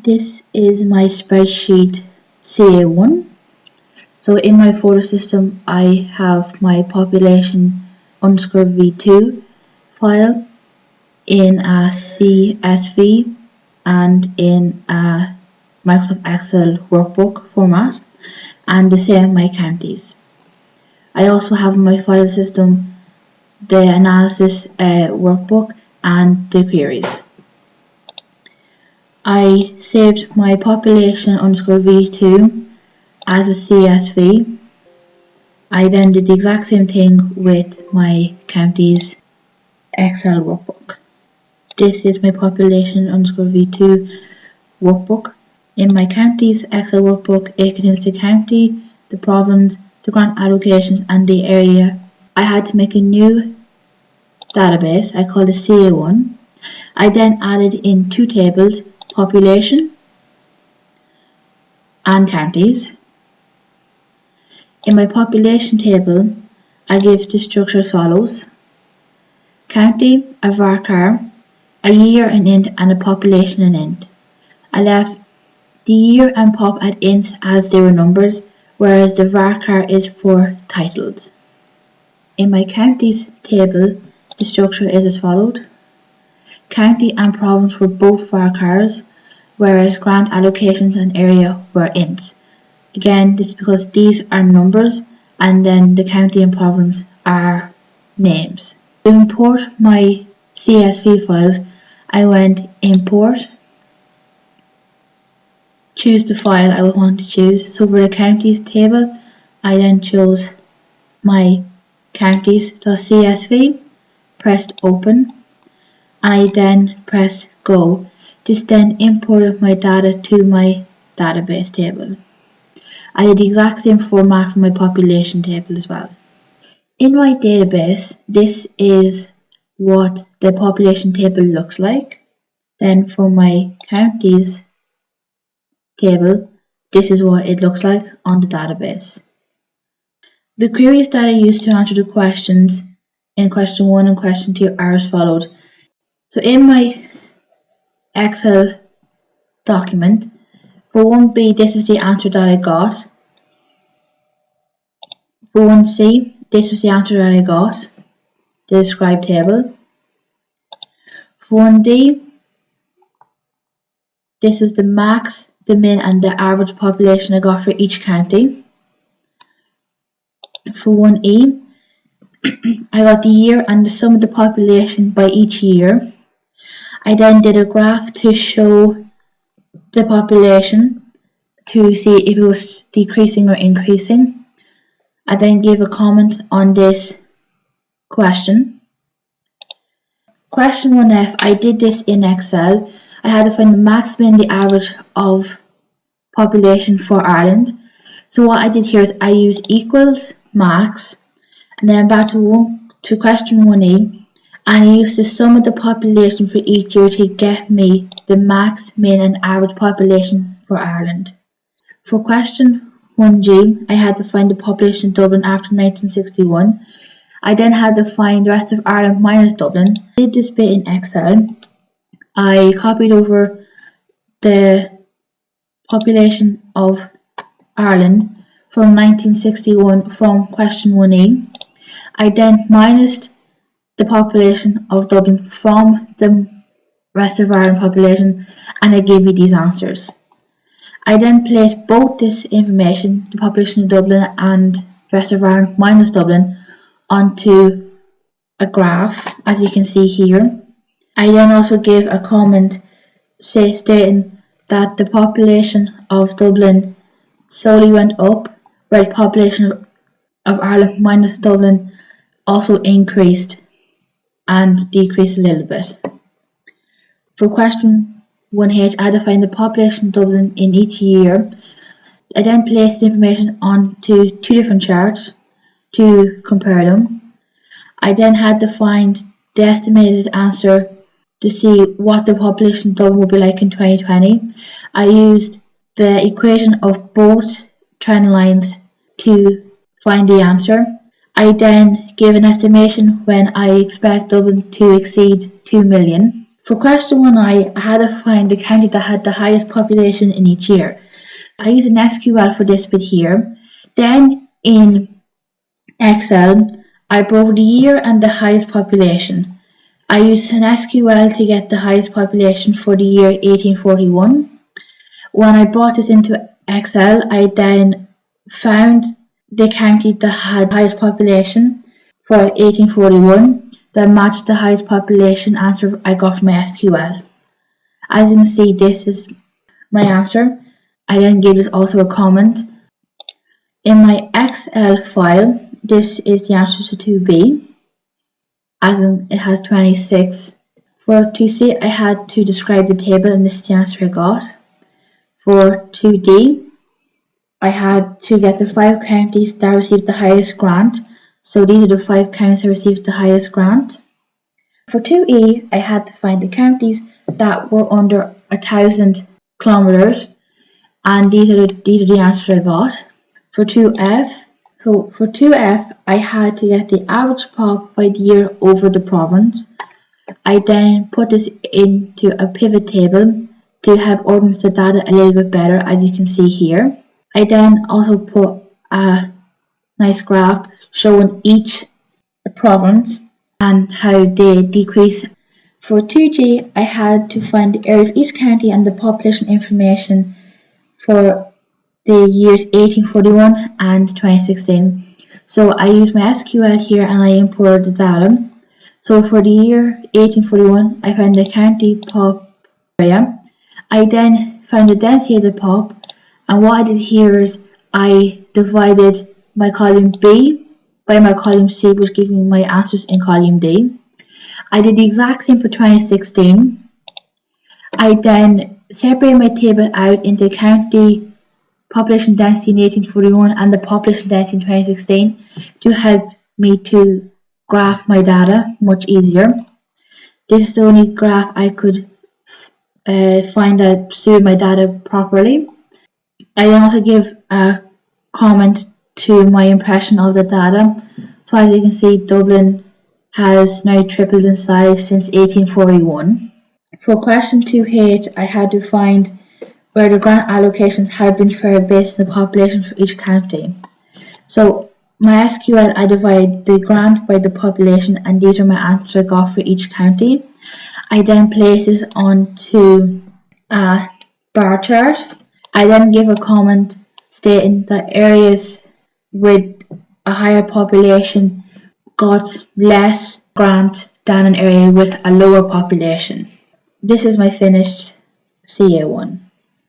This is my spreadsheet CA1. So in my folder system, I have my population_v2 file in a CSV and in a Microsoft Excel workbook format, and the same my counties. I also have in my file system the analysis workbook and the queries. I saved my population_v2 as a CSV. I then did the exact same thing with my counties Excel workbook. This is my population_v2 workbook. In my counties Excel workbook, it contains the county, the province, the grant allocations and the area. I had to make a new database. I called it CA1. I then added in two tables, population and counties. In my population table, I give the structure as follows: county, a varchar, a year an int, and a population an int. I left the year and pop at ints as they were numbers, whereas the varchar is for titles. In my counties table, the structure is as followed: county and province were both varchars, whereas grant allocations and area were ints. Again, this is because these are numbers and then the county and province are names. To import my CSV files, I went import, choose the file I would want to choose. So for the counties table, I then chose my counties.csv, pressed open, and I then pressed go. This then imported my data to my database table. I did the exact same format for my population table as well. In my database, this is what the population table looks like. Then for my counties table, this is what it looks like on the database. The queries that I used to answer the questions in question 1 and question 2 are as followed. So in my Excel document, for 1b, this is the answer that I got. For 1c, this is the answer that I got, the described table. For 1d, this is the max, the min and the average population I got for each county. For 1e, I got the year and the sum of the population by each year. I then did a graph to show the population to see if it was decreasing or increasing. I then gave a comment on this question. Question 1f, I did this in Excel. I had to find the maximum and the average of population for Ireland. So what I did here is I used equals max, and then back to question 1e, and I used the sum of the population for each year to get me the max, min and average population for Ireland. For question 1g, I had to find the population of Dublin after 1961. I then had to find the rest of Ireland minus Dublin. I did this bit in Excel. I copied over the population of Ireland from 1961 from question 1e. I then minused the population of Dublin from the rest of Ireland population, and it gave me these answers. I then placed both this information, the population of Dublin and the rest of Ireland minus Dublin, onto a graph, as you can see here. I then also gave a comment stating that the population of Dublin slowly went up, where the population of Ireland minus Dublin also increased and decreased a little bit. For question 1h, I had to find the population of Dublin in each year. I then placed the information onto two different charts to compare them. I then had to find the estimated answer to see what the population of Dublin would be like in 2020. I used the equation of both trend lines to find the answer. I then gave an estimation when I expect Dublin to exceed 2 million. For question 1I, I had to find the county that had the highest population in each year. I used an SQL for this bit here. Then in Excel, I broke the year and the highest population. I used an SQL to get the highest population for the year 1841. When I brought this into Excel, I then found the county that had the highest population for 1841 that matched the highest population answer I got from my SQL. As you can see, this is my answer. I then gave this also a comment. In my Excel file, this is the answer to 2B, as in it has 26. For 2C, I had to describe the table, and this is the answer I got. For 2D, I had to get the 5 counties that received the highest grant, so these are the 5 counties that received the highest grant. For 2E, I had to find the counties that were under 1,000 kilometers, and these are the answers I got. For 2F, I had to get the average pop by the year over the province. I then put this into a pivot table to help organize the data a little bit better, as you can see here. I then also put a nice graph showing each province and how they decrease. For 2G, I had to find the area of each county and the population information for the years 1841 and 2016. So I used my SQL here and I imported the data. So for the year 1841, I found the county pop area. I then found the density of the pop, and what I did here is I divided my column B by my column C, which gives me my answers in column D. I did the exact same for 2016. I then separated my table out into county population density in 1841 and the population density in 2016 to help me to graph my data much easier. This is the only graph I could find that suited my data properly. I then also give a comment to my impression of the data. So as you can see, Dublin has now tripled in size since 1841. For question 2H, I had to find where the grant allocations have been fair based on the population for each county. So my SQL, I divide the grant by the population, and these are my answers I got for each county. I then place this onto a bar chart. I then give a comment stating that areas with a higher population got less grant than an area with a lower population. This is my finished CA1.